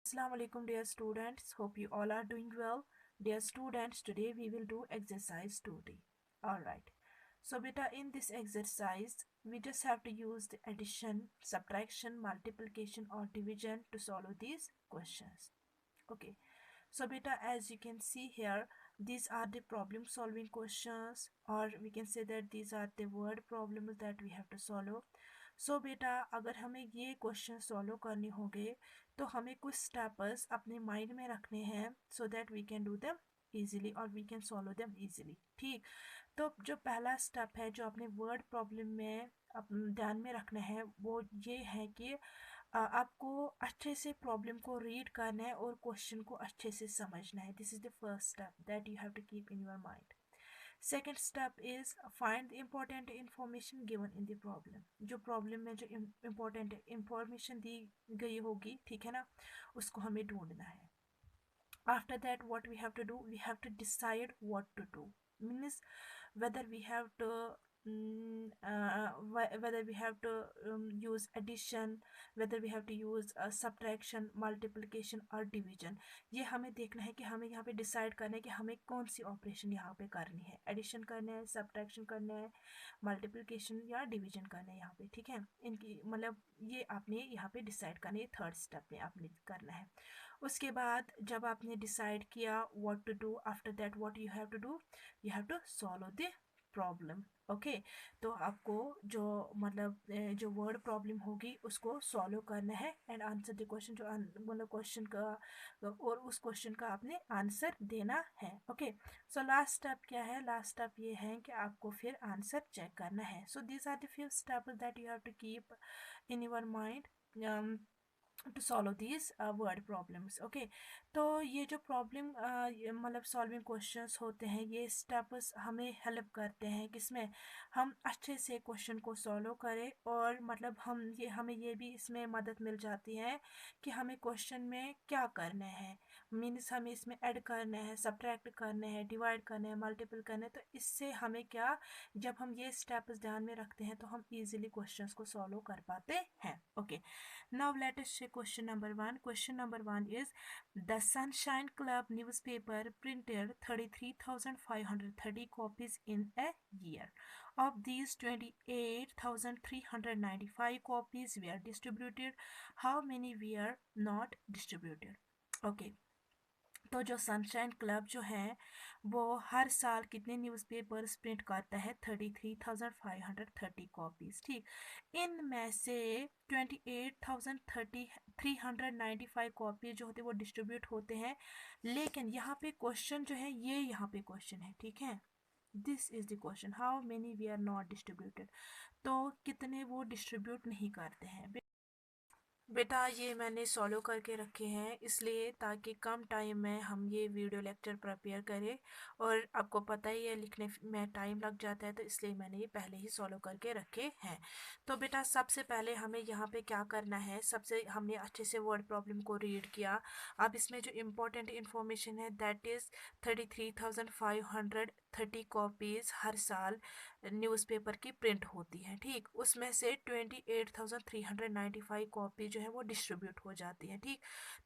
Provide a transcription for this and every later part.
Assalamu alaikum dear students, hope you all are doing well. Dear students, today we will do exercise 2D. Alright, so beta in this exercise we just have to use the addition, subtraction, multiplication or division to solve these questions. Okay, so beta as you can see here, these are the problem solving questions, or we can say that these are the word problems that we have to solve. सो बेटा अगर हमें ये question solve करने होंगे तो हमें कुछ steps अपने माइंड में रखने हैं so that we can do them easily और we can solve them easily. ठीक, तो जो पहला स्टेप है जो अपने वर्ड प्रॉब्लम में ध्यान में रखना है वो ये है कि आपको अच्छे से प्रॉब्लम को रीड करना है और क्वेश्चन को अच्छे से समझना है। This is the first step that you have to keep in your mind. Second step is find the important information given in the problem. जो प्रॉब्लम में जो इम्पोर्टेंट इंफॉर्मेशन दी गई होगी, ठीक है ना, उसको हमें ढूंढना है। After that what we have to do, we have to decide what to do, means whether we have to whether we have to use addition, whether we have to use subtraction, multiplication और division। ये हमें देखना है कि हमें यहाँ पे decide करना है कि हमें कौन सी ऑपरेशन यहाँ पे करनी है, एडिशन करना है, सब्ट्रैक्शन करना है, मल्टीप्लिकेशन या डिवीजन करना है यहाँ पे। ठीक है, इनकी मतलब ये आपने यहाँ पे डिसाइड करना है, थर्ड स्टेप में आपने करना है। उसके बाद जब आपने डिसाइड किया what to do, after that what you have to do, you have to solve the problem. Okay, तो आपको जो मतलब जो वर्ड प्रॉब्लम होगी उसको सॉल्व करना है एंड आंसर द क्वेश्चन, जो मतलब क्वेश्चन का और उस क्वेश्चन का आपने आंसर देना है। ओके, सो लास्ट स्टेप क्या है? लास्ट स्टेप ये है कि आपको फिर आंसर चेक करना है। So this are the few steps that you have to keep in your mind to solve these word problems. Okay, तो ये जो प्रॉब्लम मतलब सॉल्विंग क्वेश्चंस होते हैं, ये स्टेप्स हमें हेल्प करते हैं किसमें, हम अच्छे से क्वेश्चन को सॉल्व करें और मतलब हमें ये भी इसमें मदद मिल जाती है कि हमें क्वेश्चन में क्या करना है, मीन्स हमें इसमें ऐड करना है, सब्ट्रैक्ट करना है, डिवाइड करना है, मल्टीपल करना है। तो इससे हमें क्या, जब हम ये स्टेप्स ध्यान में रखते हैं तो हम इजीली क्वेश्चंस को सॉल्व कर पाते हैं। Okay, now let us check question number 1. Question number 1 is the Sunshine Club newspaper printed 33,530 copies in a year. Of these, 28,395 copies were distributed. How many were not distributed? Okay, तो जो sunshine club जो है वो हर साल कितने newspapers print करता है? 33,530 copies. ठीक, इनमें से 28,395 कॉपीज जो होते हैं वो डिस्ट्रीब्यूट होते हैं, लेकिन यहाँ पे क्वेश्चन जो है, ये यहाँ पे क्वेश्चन है, ठीक है, this is the question, how many we are not distributed. तो कितने वो डिस्ट्रीब्यूट नहीं करते हैं। बेटा ये मैंने सॉल्व करके रखे हैं इसलिए ताकि कम टाइम में हम ये वीडियो लेक्चर प्रिपेयर करें, और आपको पता ही है लिखने में टाइम लग जाता है, तो इसलिए मैंने ये पहले ही सॉल्व करके रखे हैं। तो बेटा सबसे पहले हमें यहाँ पे क्या करना है, सबसे हमने अच्छे से वर्ड प्रॉब्लम को रीड किया। अब इसमें जो इम्पोर्टेंट इन्फॉर्मेशन है दैट इज़ 33,530 कॉपीज़ हर साल न्यूज़पेपर की प्रिंट होती है। ठीक, उसमें से 28,395 कॉपी जो है वो डिस्ट्रीब्यूट हो जाती है। ठीक,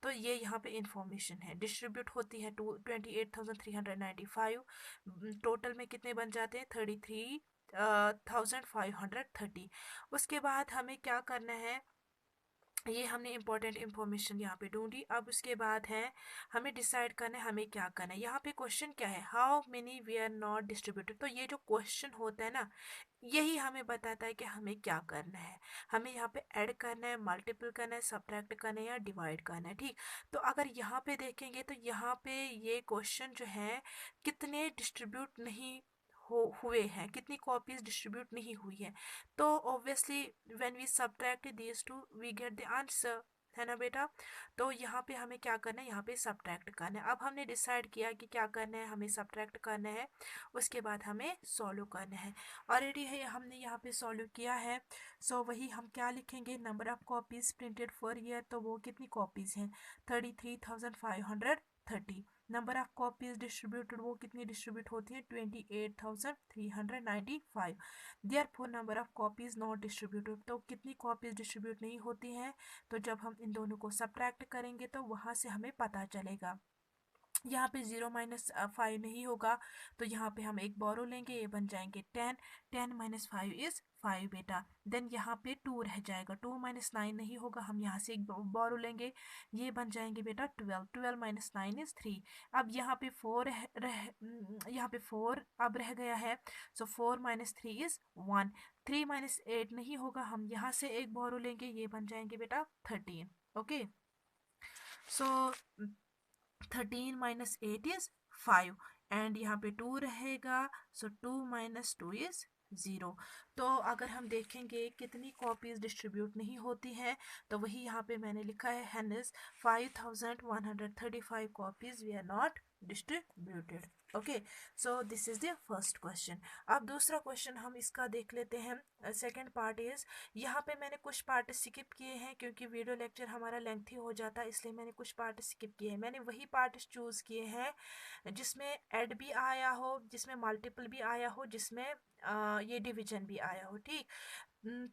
तो ये यहाँ पे इंफॉर्मेशन है, डिस्ट्रीब्यूट होती है 28,395, टोटल में कितने बन जाते हैं? 33,530। उसके बाद हमें क्या करना है, ये हमने इंपॉर्टेंट इंफॉर्मेशन यहाँ पे ढूंढी। अब उसके बाद है हमें डिसाइड करना है हमें क्या करना है। यहाँ पे क्वेश्चन क्या है, how many we are not distributed. तो ये जो क्वेश्चन होता है ना, यही हमें बताता है कि हमें क्या करना है। हमें यहाँ पे ऐड करना है, मल्टीपल करना है, सब्ट्रैक्ट करना है या डिवाइड करना है। ठीक, तो अगर यहाँ पे देखेंगे तो यहाँ पे ये क्वेश्चन जो है कितने डिस्ट्रीब्यूट नहीं हुए हैं, कितनी कॉपीज डिस्ट्रीब्यूट नहीं हुई है, तो obviously when we subtract these two we get the answer, है ना बेटा। तो यहाँ पे हमें क्या करना है, यहाँ पे सब्ट्रैक्ट करना है। अब हमने डिसाइड किया कि क्या करना है, हमें सब्ट्रैक्ट करना है, उसके बाद हमें सॉल्व करना है। ऑलरेडी है हमने यहाँ पे सॉल्व किया है, सो वही हम क्या लिखेंगे, number of copies printed for year, तो वो कितनी कॉपीज हैं? 33,530। नंबर ऑफ कॉपीज डिस्ट्रीब्यूटेड वो कितनी डिस्ट्रीब्यूट होती है 28,395। Therefore number of copies not distributed, तो कितनी कॉपीज डिस्ट्रीब्यूट नहीं होती हैं, तो जब हम इन दोनों को सब्ट्रैक्ट करेंगे तो वहाँ से हमें पता चलेगा। यहाँ पे 0 - 5 नहीं होगा, तो यहाँ पे हम एक बोरो लेंगे, ये बन जाएंगे 10। 10 - 5 इज 5 बेटा। देन यहाँ पे 2 रह जाएगा, 2 - 9 नहीं होगा, हम यहाँ से एक बोरो लेंगे, ये बन जाएंगे बेटा 12। 12 - 9 इज 3। अब यहाँ पे 4 यहाँ पे 4 अब रह गया है, सो 4 - 3 इज 1। 3 - 8 नहीं होगा, हम यहाँ से एक बोरो लेंगे, ये बन जाएंगे बेटा 13। ओके, सो 13 - 8 इज 5 एंड यहाँ पे 2 रहेगा, सो 2 - 2 इज 0। तो अगर हम देखेंगे कितनी कॉपीज डिस्ट्रीब्यूट नहीं होती है, तो वही यहाँ पे मैंने लिखा है, hence 5135 copies we are not distributed. Okay, so this is the first question. अब दूसरा क्वेश्चन हम इसका देख लेते हैं। सेकंड पार्ट इज, यहाँ पे मैंने कुछ पार्ट स्किप किए हैं क्योंकि वीडियो लेक्चर हमारा लेंथी हो जाता है, इसलिए मैंने कुछ पार्ट स्किप किए हैं। मैंने वही पार्ट चूज़ किए हैं जिसमें ऐड भी आया हो, जिसमें मल्टीपल भी आया हो, जिसमें ये डिवीजन भी आया हो, ठीक।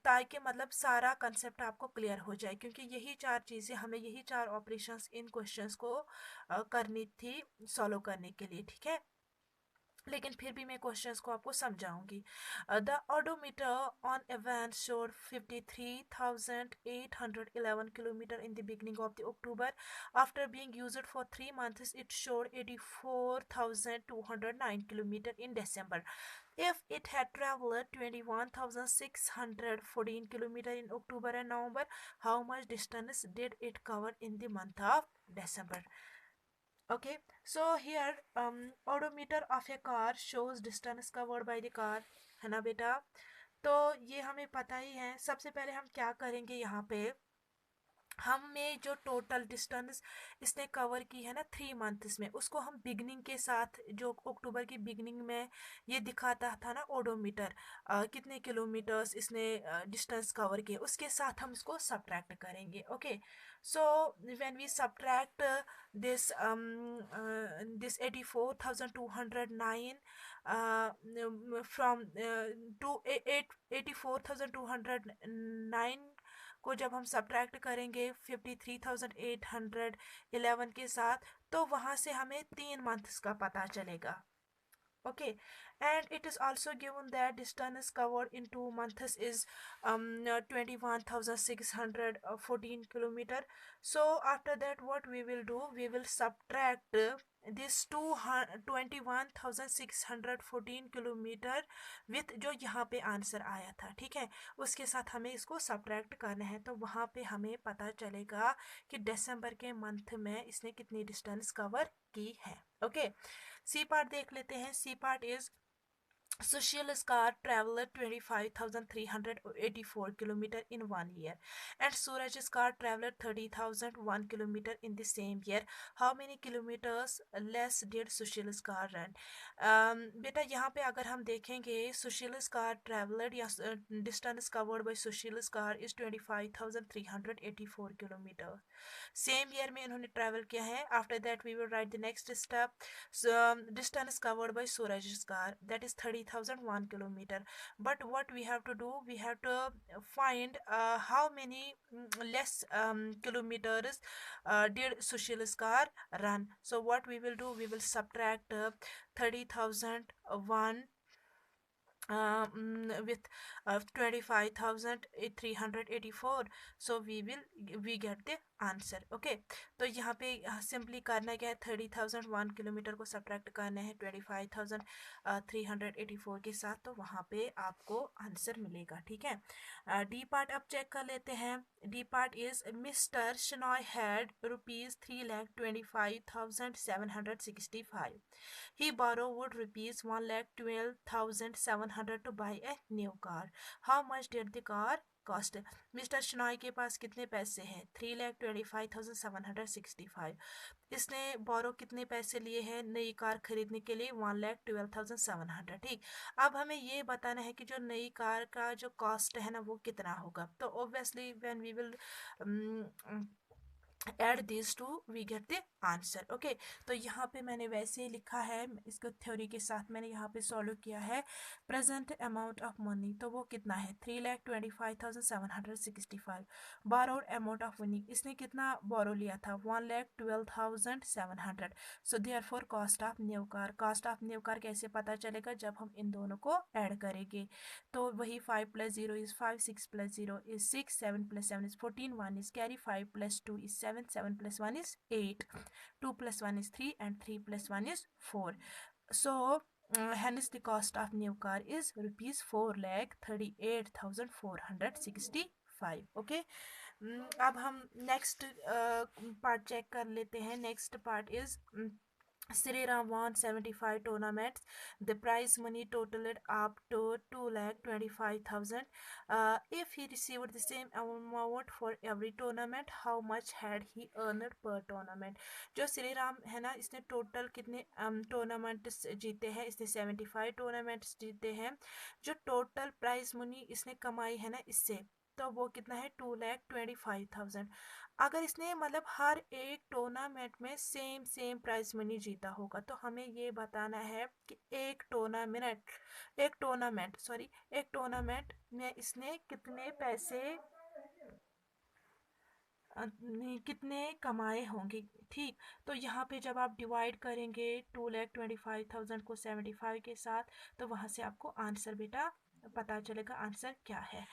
ताकि मतलब सारा कंसेप्ट आपको क्लियर हो जाए, क्योंकि यही चार चीज़ें हमें, यही चार ऑपरेशंस इन क्वेश्चंस को करनी थी सॉल्व करने के लिए, ठीक है। लेकिन फिर भी मैं क्वेश्चंस को आपको समझाऊंगी। The odometer on event showed 53,811 kilometre in the beginning of the October. After being used for 3 months it showed 84,209 kilometer in December. If it had traveled 21,614 kilometer in October and November, how much distance did it cover in the month of December? Okay, so here odometer of a car shows distance covered by the car, है ना बेटा। तो ये हमें पता ही है। सबसे पहले हम क्या करेंगे, यहाँ पे हमें जो टोटल डिस्टेंस इसने कवर की है ना 3 months में, उसको हम बिगनिंग के साथ, जो अक्टूबर की बिगनिंग में ये दिखाता था ना ओडोमीटर, कितने किलोमीटर्स इसने डिस्टेंस कवर किए, उसके साथ हम इसको सब्ट्रैक्ट करेंगे। Okay, so when we subtract this 84,209 from to 84,209 को जब हम सब्ट्रैक्ट करेंगे 53,811 के साथ, तो वहाँ से हमें 3 months का पता चलेगा। Okay, and it is also given that distance covered in 2 months is 21,614 kilometer. So after that what we will do, we will subtract this 21,614 kilometre with जो यहाँ पे आंसर आया था, ठीक है, उसके साथ हमें इसको सब्ट्रैक्ट करना है। तो वहाँ पे हमें पता चलेगा कि दिसंबर के मंथ में इसने कितनी डिस्टेंस कवर की है। ओके, सी पार्ट देख लेते हैं। C part is Sushil's car traveled 25,384 kilometer in 1 year, and Suraj's car traveled 30,001 kilometer in the same year. How many kilometers less did Sushil's car run? बेटा यहाँ पे अगर हम देखेंगे Sushil's car traveled या distance covered by Sushil's car is 25,384 kilometer. Same year में इन्होंने travel किया है। After that we will write the next step, distance covered by Suraj car, that is 30,001 kilometre. But what we have to do, we have to find how many less kilometers did Sushil's car run. So what we will do, we will subtract 30,001 with 25,384, so we get the answer. Okay, तो यहाँ पे simply करना क्या है, 30,001 kilometre को subtract करना है 25,384 के साथ, तो वहाँ पे आपको आंसर मिलेगा, ठीक है। डी पार्ट अब चेक कर लेते हैं। D part is mister Shanoy had ₹325,765. He borrowed ₹1,12,700 to buy a new car. How much did the car cost? Mister Shanoy के पास कितने पैसे हैं, 3,25,765। इसने बोरो कितने पैसे लिए हैं नई कार खरीदने के लिए, 1,12,700, ठीक। अब हमें ये बताना है कि जो नई कार का जो कॉस्ट है ना वो कितना होगा। तो obviously when we will add this two we get the answer. Okay, तो यहाँ पे मैंने वैसे ही लिखा है, इसको थ्योरी के साथ मैंने यहाँ पे सॉल्व किया है। प्रेजेंट अमाउंट ऑफ मनी, तो वो कितना है 3,25,765। बारोड अमाउंट ऑफ मनी, इसने कितना बोरो लिया था 1,12,700। So therefore cost of new car, cost of new car कैसे पता चलेगा, जब हम इन दोनों को ऐड करेंगे। तो वही 5 + 0 is 5, 6 + 0 is 6, 7 + 7 is 14, 1 is carry, 5 + 2 is 7, 7 + 1 is 8, 2 + 1 is 3, and 3 + 1 is 4. So hence the cost of new car is rupees 4,38,465. Okay. अब हम नेक्स्ट पार्ट चेक कर लेते हैं। Next part is Sri Ram won 75 tournaments. The prize money totaled up to 2,25,000. If he received the same amount for every tournament, how much had he earned per tournament? जो श्री राम है ना, इसने total कितने tournaments जीते हैं, इसने 75 tournaments जीते हैं। जो टोटल प्राइज मनी इसने कमाई है ना इससे, तो वो कितना है 2,25,000। अगर इसने मतलब हर एक टूर्नामेंट में सेम सेम प्राइज मनी जीता होगा, तो हमें ये बताना है कि एक टूर्नामेंट में इसने कितने पैसे कितने कमाए होंगे। ठीक, तो यहाँ पे जब आप डिवाइड करेंगे 2,25,000 को 75 के साथ, तो वहाँ से आपको आंसर बेटा पता चलेगा आंसर क्या है।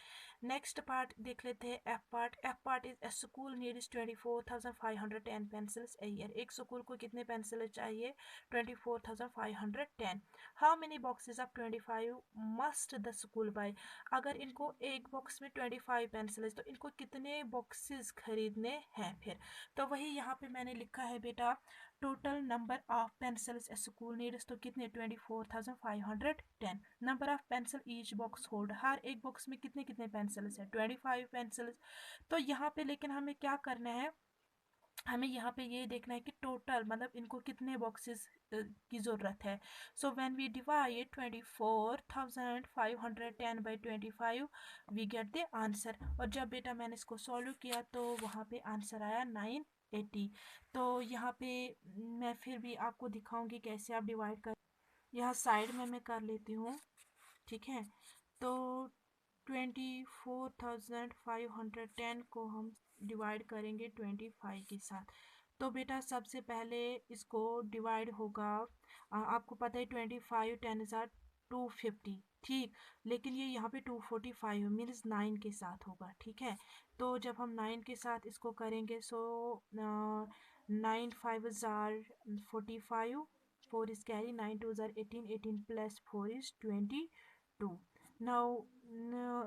नेक्स्ट पार्ट देख लेते हैं F part. F part is a school needs 24,510 pencils a year. एक स्कूल को कितने पेंसिल चाहिए 24,510। How many boxes of 25 must the school by. अगर इनको एक बॉक्स में 25 पेंसिल, तो इनको कितने बॉक्सेस खरीदने हैं फिर। तो वही यहाँ पे मैंने लिखा है बेटा total number of pencils a school needs, तो कितने 24,510। Number of pencil each box hold, हर एक बॉक्स में कितने कितने पेंसिल्स है 25 पेंसिल्स। तो यहाँ पे लेकिन हमें क्या करना है, हमें यहाँ पे ये देखना है कि टोटल मतलब इनको कितने बॉक्सेस की ज़रूरत है। So when we divide 24,510 by 25 we get the answer. और जब बेटा मैंने इसको सॉल्व किया तो वहाँ पे आंसर आया 980। तो यहाँ पे मैं फिर भी आपको दिखाऊंगी कैसे आप डिवाइड कर, यहाँ साइड में मैं कर लेती हूँ। ठीक है, तो 24,510 को हम डिवाइड करेंगे 25 के साथ। तो बेटा सबसे पहले इसको डिवाइड होगा, आपको पता है 25 10 ज़ार 250। ठीक, लेकिन ये यहाँ पे 245 मीन्स 9 के साथ होगा। ठीक है, तो जब हम 9 के साथ इसको करेंगे, सो 9 5 ज़ार 45, 4 is carry, 9 2 tsar 18, 18 plus 4 is 22. Now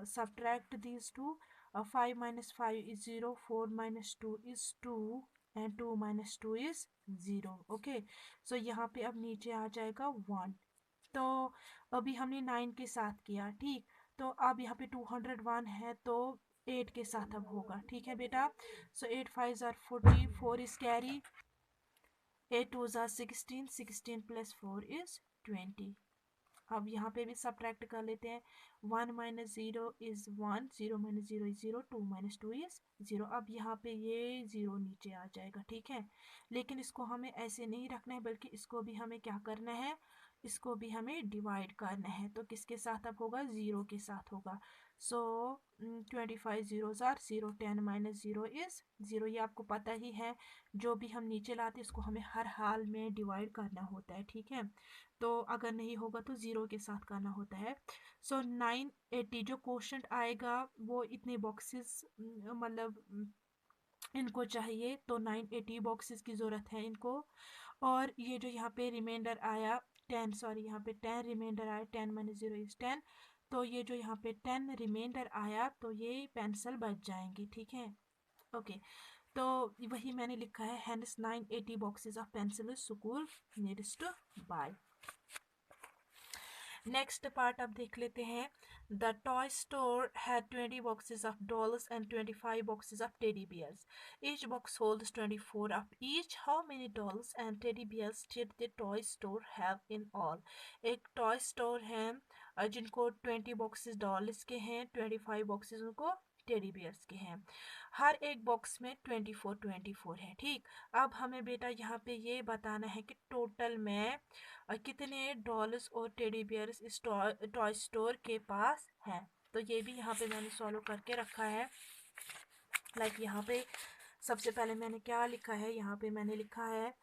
subtract these two. 5 minus 5 is 0, 4 minus 2 is 2, and 2 minus 2 is 0. Okay, सो यहाँ पे अब नीचे आ जाएगा 1। तो अभी हमने 9 के साथ किया। ठीक, तो अब यहाँ पे 201 है, तो 8 के साथ अब होगा। ठीक है बेटा, सो 8 5 ज़ार 40, 4 is carry, 8 2 tsar 16, 16 plus 4 is 20। अब यहाँ पे भी सब्ट्रैक्ट कर लेते हैं। 1 minus 0 is 1, 0 minus 0 is 0, 2 minus 2 is 0। अब यहाँ पे ये 0 नीचे आ जाएगा। ठीक है, लेकिन इसको हमें ऐसे नहीं रखना है, बल्कि इसको भी हमें क्या करना है, इसको भी हमें डिवाइड करना है। तो किसके साथ अब होगा, 0 के साथ होगा। सो 25 0 ज़ार 0, 10 माइनस 0 इज़ 0। ये आपको पता ही है, जो भी हम नीचे लाते हैं इसको हमें हर हाल में डिवाइड करना होता है। ठीक है, तो अगर नहीं होगा तो 0 के साथ करना होता है। सो 980 जो क्वेश्चन आएगा वो इतने बॉक्सेस मतलब इनको चाहिए, तो 980 बॉक्सेस की ज़रूरत है इनको। और ये जो यहाँ पे रिमाइंडर आया 10, सॉरी यहाँ पे 10 रिमाइंडर आया, 10 माइनस 0 इज़ 10। तो ये जो यहाँ पे 10 रिमाइंडर आया, तो ये पेंसिल बच जाएंगी। ठीक है, ओके, तो वही मैंने लिखा है, hence 980 boxes of pencil school needs to buy. Next part अब देख लेते हैं। The toy store had 20 boxes of dolls and 25 boxes of teddy bears. Each box holds 24 of each. How many dolls and teddy bears did the toy store have in all? एक toy store है जिनको 20 boxes dolls के हैं, 25 boxes उनको teddy bears के हैं। हर एक box में 24 है। ठीक, अब हमें बेटा यहाँ पे ये बताना है कि टोटल में कितने डॉल्स और टेडी बियर्स इस टॉय स्टोर के पास हैं। तो ये भी यहाँ पे मैंने सॉल्व करके रखा है। लाइक यहाँ पे सबसे पहले मैंने क्या लिखा है, यहाँ पे मैंने लिखा है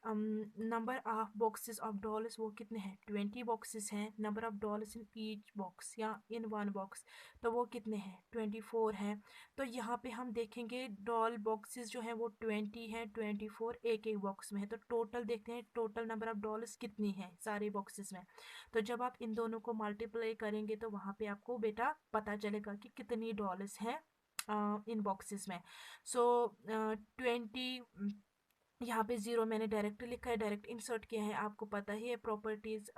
number of boxes of dolls वो कितने हैं, 20 बॉक्सेस हैं। Number of dolls in each box या इन वन बॉक्स तो वो कितने हैं, 24 हैं। तो यहाँ पे हम देखेंगे डॉल बॉक्सेस जो हैं वो 20 हैं, 24 एक एक बॉक्स में है। तो टोटल देखते हैं टोटल नंबर ऑफ डॉल्स कितनी है सारे बॉक्सेस में। तो जब आप इन दोनों को मल्टीप्लाई करेंगे तो वहाँ पे आपको बेटा पता चलेगा कि कितनी डॉल्स हैं इन बॉक्सेस में। सो 20 यहाँ पे ज़ीरो मैंने डायरेक्ट लिखा है, डायरेक्ट इंसर्ट किया है। आपको पता ही है प्रॉपर्टीज़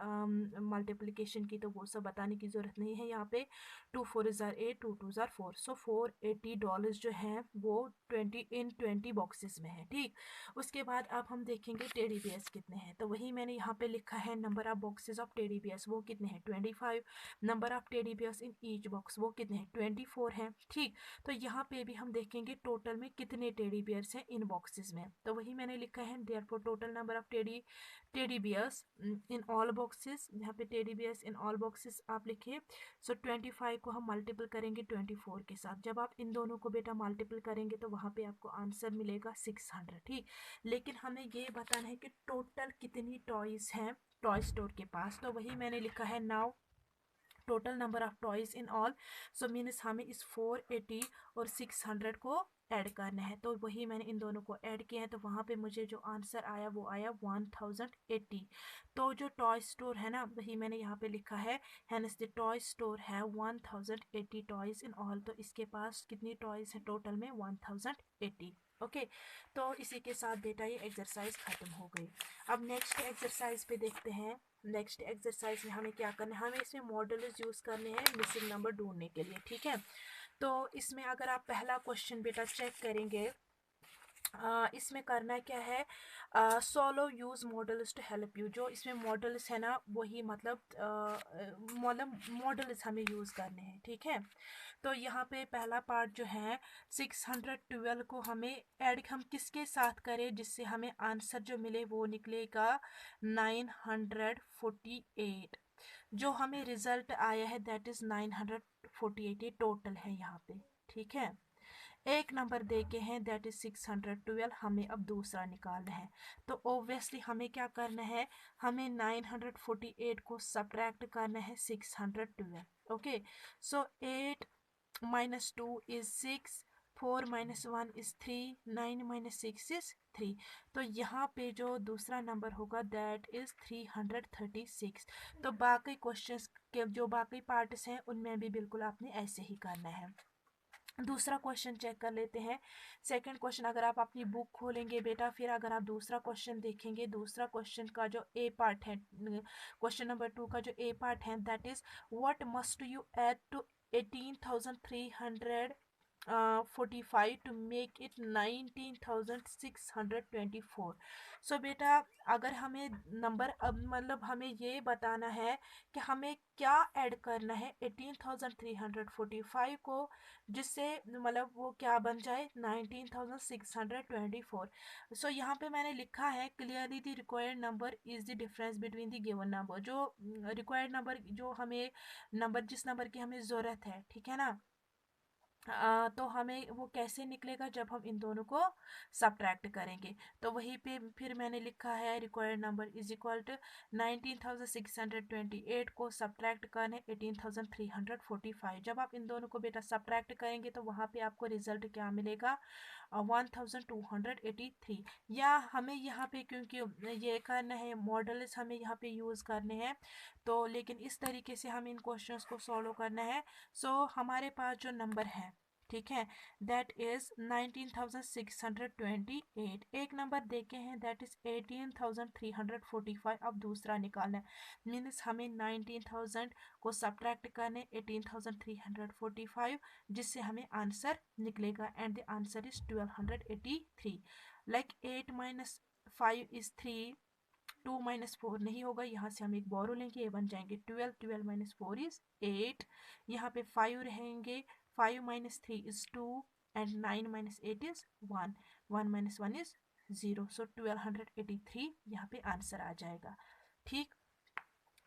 मल्टीप्लिकेशन की, तो वो सब बताने की ज़रूरत नहीं है। यहाँ पे 2 4 ज़ार 8, 2 2 ज़ार 4, सो $480 जो हैं वो 20 बॉक्सेस में है। ठीक, उसके बाद अब हम देखेंगे टेडी बियर्स कितने हैं। तो वही मैंने यहाँ पे लिखा है number of boxes of teddy bears वो कितने हैं, 25। Number of teddy bears in each box वो कितने हैं, 24 हैं। ठीक, तो यहाँ पे भी हम देखेंगे टोटल में कितने टेडी बियर्स हैं इन बॉक्सेस में। तो वही मैंने लिखा है therefore total number of teddy bears in all boxes. यहाँ पे teddy bears in all boxes आप लिखिए। सो 25 को हम मल्टीपल करेंगे 24 के साथ। जब आप इन दोनों को बेटा मल्टीपल करेंगे तो वहाँ पे आपको आंसर मिलेगा 600। ठीक, लेकिन हमें ये बताना है कि टोटल कितनी टॉयज हैं टॉय स्टोर के पास। तो वही मैंने लिखा है now total number of toys in all. So means हमें इस 480 और 600 को ऐड करना है। तो वही मैंने इन दोनों को ऐड किया है। तो वहाँ पे मुझे जो आंसर आया वो आया 1080। तो जो टॉय स्टोर है ना वही मैंने यहाँ पे लिखा है, हैंस द टॉय स्टोर है 1080 टॉयज इन ऑल। तो इसके पास कितनी टॉयज है टोटल में, 1080। ओके, तो इसी के साथ बेटा ये एक्सरसाइज खत्म हो गई। अब नेक्स्ट एक्सरसाइज पे देखते हैं। नेक्स्ट एक्सरसाइज में हमें क्या करना है, हमें इसमें मॉडल्स यूज़ करने हैं मिसिंग नंबर ढूंढने के लिए। ठीक है, तो इसमें अगर आप पहला क्वेश्चन बेटा चेक करेंगे, इसमें करना क्या है, सोलो use models to help you. जो इसमें मॉडल्स है ना वही मतलब मॉडल्स हमें यूज़ करने हैं। ठीक है, तो यहाँ पे पहला पार्ट जो है 612 को हमें ऐड हम किसके साथ करें जिससे हमें आंसर जो मिले वो निकलेगा 948। जो हमें रिजल्ट आया है दैट इज़ 948, ये टोटल है यहाँ पे। ठीक है, एक नंबर दे के हैं दैट इज 612, हमें अब दूसरा निकालना है। तो ओब्वियसली हमें क्या करना है, हमें 948 को सब्ट्रैक्ट करना है 612। Okay, so 8 minus 2 is 6, 4 minus 1 is 3, 9 minus 6 is 3। तो यहाँ पे जो दूसरा नंबर होगा दैट इज़ 336। तो बाकी क्वेश्चंस के जो बाकी पार्ट्स हैं उनमें भी बिल्कुल आपने ऐसे ही करना है। दूसरा क्वेश्चन चेक कर लेते हैं। सेकंड क्वेश्चन अगर आप अपनी बुक खोलेंगे बेटा, फिर अगर आप दूसरा क्वेश्चन देखेंगे, दूसरा क्वेश्चन का जो ए पार्ट है, क्वेश्चन नंबर 2 का जो ए पार्ट है that is what must you add to 18,345 to make it 19,624। So बेटा अगर हमें नंबर अब मतलब हमें ये बताना है कि हमें क्या ऐड करना है 18,345 को जिससे मतलब वो क्या बन जाए 19,624। सो यहाँ पे मैंने लिखा है clearly the required number is the difference between the given number. जो रिक्वायर्ड नंबर जो हमें नंबर जिस नंबर की हमें ज़रूरत है, ठीक है ना, तो हमें वो कैसे निकलेगा जब हम इन दोनों को सब्ट्रैक्ट करेंगे। तो वहीं पे फिर मैंने लिखा है required number is equal to 19,628 को सब्ट्रैक्ट करने 18,345। जब आप इन दोनों को बेटा सब्ट्रैक्ट करेंगे तो वहाँ पे आपको रिजल्ट क्या मिलेगा, 1283। या हमें यहाँ पे क्योंकि ये करना है मॉडल्स हमें यहाँ पे यूज़ करने हैं, तो लेकिन इस तरीके से हम इन क्वेश्चंस को सॉल्व करना है। सो हमारे पास जो नंबर है, ठीक है, दैट इज 19,628। एक नंबर देखे हैं दैट इज 18,345। अब दूसरा निकालना है, मीन्स हमें 19,000 को सब्ट्रैक्ट करने 18,345 जिससे हमें आंसर निकलेगा and the answer is 1283। Like 8 minus 5 is 3, 2 minus 4 नहीं होगा, यहाँ से हम एक बोरो लेंगे, ये बन जाएंगे 12, 12 माइनस 4 इज 8, यहाँ पे 5 रहेंगे, 5 minus 3 is 2 and 9 minus 8 is 1. 1 minus 1 is 0. So 1283 यहाँ पे आंसर आ जाएगा। ठीक,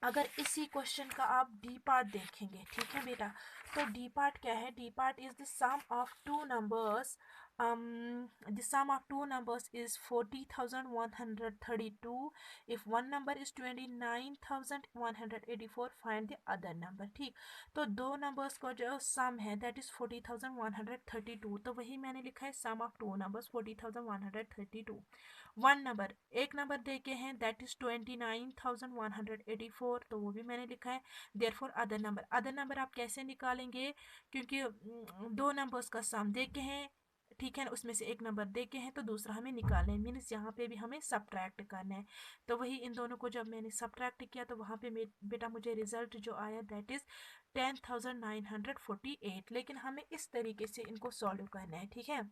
अगर इसी क्वेश्चन का आप डी पार्ट देखेंगे, ठीक है बेटा, तो डी पार्ट क्या है? D part is the sum of two numbers, the sum of two numbers is 40,132. if one number is 29,184, find the other number। ठीक, तो दो नंबर्स का जो सम है दैट इज 40,132, तो वही मैंने लिखा है sum of two numbers 40,132। One number, एक नंबर दे के हैं दैट इज 29,184, तो वो भी मैंने लिखा है। देयरफॉर अदर नंबर आप कैसे निकालेंगे? क्योंकि दो नंबर्स का सम दे के हैं, ठीक है ना, उसमें से एक नंबर दे के हैं तो दूसरा हमें निकालना है, मीन्स यहाँ पे भी हमें सब्ट्रैक्ट करना है। तो वही इन दोनों को जब मैंने सब्ट्रैक्ट किया तो वहाँ पे बेटा मुझे रिजल्ट जो आया दैट इज 10,948। लेकिन हमें इस तरीके से इनको सॉल्व करना है, ठीक है।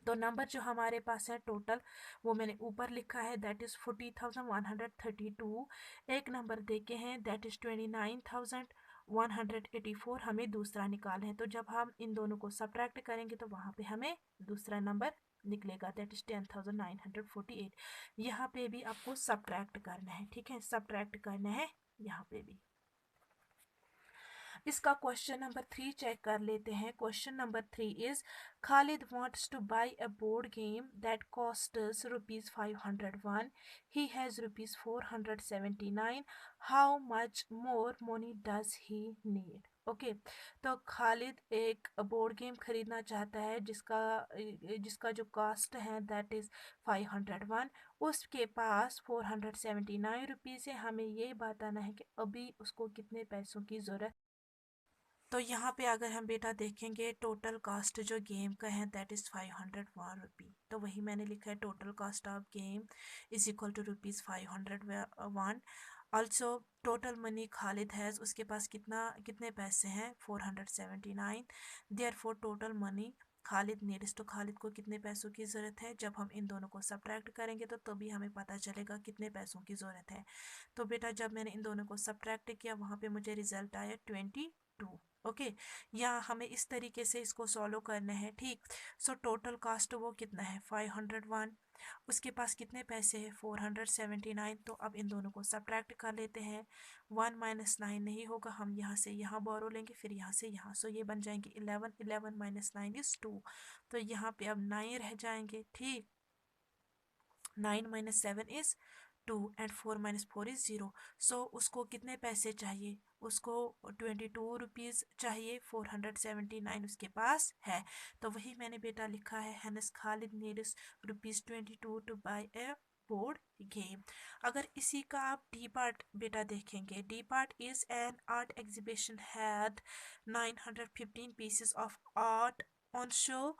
तो नंबर जो हमारे पास है टोटल वो मैंने ऊपर लिखा है दैट इज 40,132। एक नंबर दे के हैं दैट इज 29,184, हमें दूसरा निकालना है। तो जब हम इन दोनों को सब्ट्रैक्ट करेंगे तो वहाँ पे हमें दूसरा नंबर निकलेगा दैट इज 10,948। यहाँ पे भी आपको सब्ट्रैक्ट करना है, ठीक है, सब्ट्रैक्ट करना है यहाँ पे भी। इसका क्वेश्चन नंबर 3 चेक कर लेते हैं। Question number 3 is Khalid wants to buy a board game that costs rupees 501. He has rupees 479. How much more money does he need? Okay तो खालिद एक बोर्ड गेम खरीदना चाहता है जिसका जो कॉस्ट है दैट इज़ 501। उसके पास 479 रुपीज़ है। हमें ये बताना है कि अभी उसको कितने पैसों की ज़रूरत। तो यहाँ पे अगर हम बेटा देखेंगे टोटल कॉस्ट जो गेम का है दैट इज़ 501 रुपी। तो वही मैंने लिखा है total cost of game is equal to rupees 501। Also total money Khalid has, उसके पास कितने पैसे हैं 479। Therefore total money Khalid needs, तो खालिद को कितने पैसों की ज़रूरत है? जब हम इन दोनों को सब्ट्रैक्ट करेंगे तो तभी हमें पता चलेगा कितने पैसों की ज़रूरत है। तो बेटा जब मैंने इन दोनों को सब्ट्रैक्ट किया वहाँ पे मुझे रिजल्ट आया 22। ओके, या हमें इस तरीके से इसको सॉल्व करना है। ठीक, सो टोटल कास्ट वो कितना है 501, उसके पास कितने पैसे हैं 479। तो अब इन दोनों को सब्ट्रैक्ट कर लेते हैं। 1 माइनस 9 नहीं होगा, हम यहाँ से यहाँ बोरो लेंगे फिर यहाँ से यहाँ, सो ये बन जाएंगे 11। 11 माइनस 9 इज 2, तो यहाँ पे अब 9 रह जाएंगे। ठीक, 9 minus 7 is 2 and 4 minus 4 is 0। सो उसको कितने पैसे चाहिए? उसको 22 रुपीज़ चाहिए। 479 उसके पास है, तो वही मैंने बेटा लिखा है हैनस Khalid needs rupees 22 to buy a board game. अगर इसी का आप डी पार्ट बेटा देखेंगे, D part is an art exhibition had 915 pieces of art on show.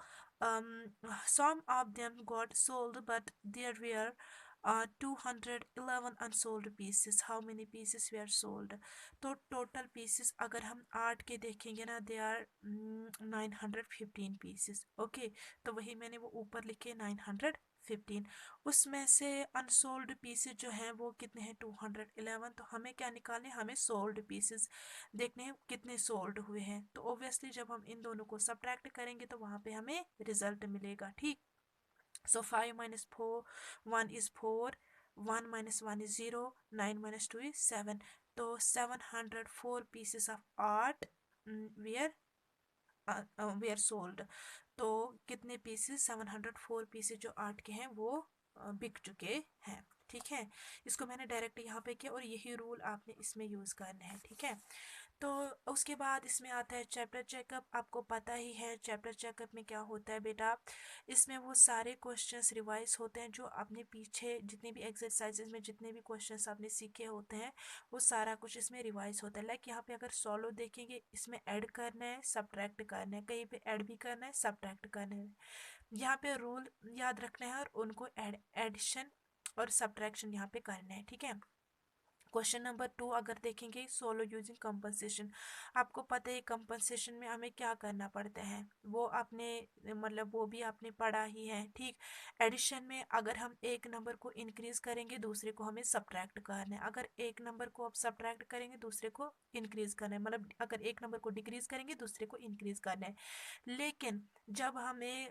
Some of them got sold but there were 211 unsold pieces. How many pieces were sold? तो total pieces अगर हम art के देखेंगे ना they are 915 pieces. Okay, तो वही मैंने वो ऊपर लिखे 915। उसमें से अनसोल्ड पीसेस जो हैं वो कितने हैं 211। तो हमें क्या निकालने, हमें सोल्ड पीसेस देखने हैं कितने सोल्ड हुए हैं। तो ओब्वियसली जब हम इन दोनों को सब्ट्रैक्ट करेंगे तो वहाँ पे हमें रिजल्ट मिलेगा। ठीक, so 5 minus 4 1 is 4, 1 minus 1 is 0, 9 minus 2 is 7। तो 704 pieces of art were sold। तो कितने पीसेस 704 पीसेस जो आर्ट के हैं वो बिक चुके हैं। ठीक है, इसको मैंने डायरेक्ट यहाँ पे किया और यही रूल आपने इसमें यूज़ करना है। ठीक है, तो उसके बाद इसमें आता है चैप्टर चेकअप। आपको पता ही है चैप्टर चेकअप में क्या होता है बेटा, इसमें वो सारे क्वेश्चंस रिवाइज होते हैं जो आपने पीछे जितने भी एक्सरसाइजेज में जितने भी क्वेश्चंस आपने सीखे होते हैं वो सारा कुछ इसमें रिवाइज होता है। लाइक यहाँ पे अगर सॉल्व देखेंगे इसमें ऐड करना है सब्ट्रैक्ट करना है, कहीं पे ऐड भी करना है सब्ट्रैक्ट करना है। यहाँ पे रूल याद रखना है और उनको एडिशन और सब्ट्रैक्शन यहाँ पे करना है। ठीक है, क्वेश्चन नंबर 2 अगर देखेंगे, सोलो यूजिंग कंपनसेशन। आपको पता है कंपनसेशन में हमें क्या करना पड़ता है, वो आपने मतलब वो भी आपने पढ़ा ही है, ठीक। एडिशन में अगर हम एक नंबर को इंक्रीज करेंगे दूसरे को हमें सब्ट्रैक्ट करना है, अगर एक नंबर को आप सब्ट्रैक्ट करेंगे दूसरे को इंक्रीज करना है, मतलब अगर एक नंबर को डिक्रीज करेंगे दूसरे को इंक्रीज करना है। लेकिन जब हमें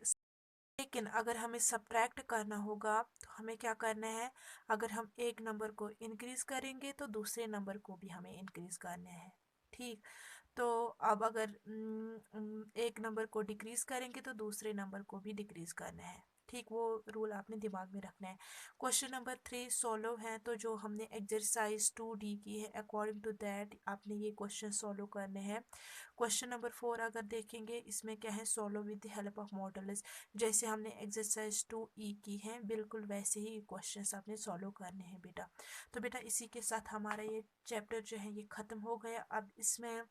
लेकिन अगर हमें सब्ट्रैक्ट करना होगा तो हमें क्या करना है, अगर हम एक नंबर को इंक्रीज करेंगे तो दूसरे नंबर को भी हमें इंक्रीज करना है, ठीक। तो अब अगर एक नंबर को डिक्रीज करेंगे तो दूसरे नंबर को भी डिक्रीज करना है, ठीक। वो रूल आपने दिमाग में रखना है। क्वेश्चन नंबर 3 सोलो है, तो जो हमने एक्सरसाइज 2D की है अकॉर्डिंग टू दैट आपने ये क्वेश्चन सोलो करने हैं। क्वेश्चन नंबर 4 अगर देखेंगे, इसमें क्या है, solo with the help of models. जैसे हमने एक्सरसाइज 2E की है बिल्कुल वैसे ही क्वेश्चंस आपने सॉल्व करने हैं बेटा। तो बेटा इसी के साथ हमारा ये चैप्टर जो है ये ख़त्म हो गया। अब इसमें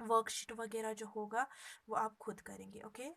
वर्कशीट वगैरह जो होगा वो आप खुद करेंगे, ओके।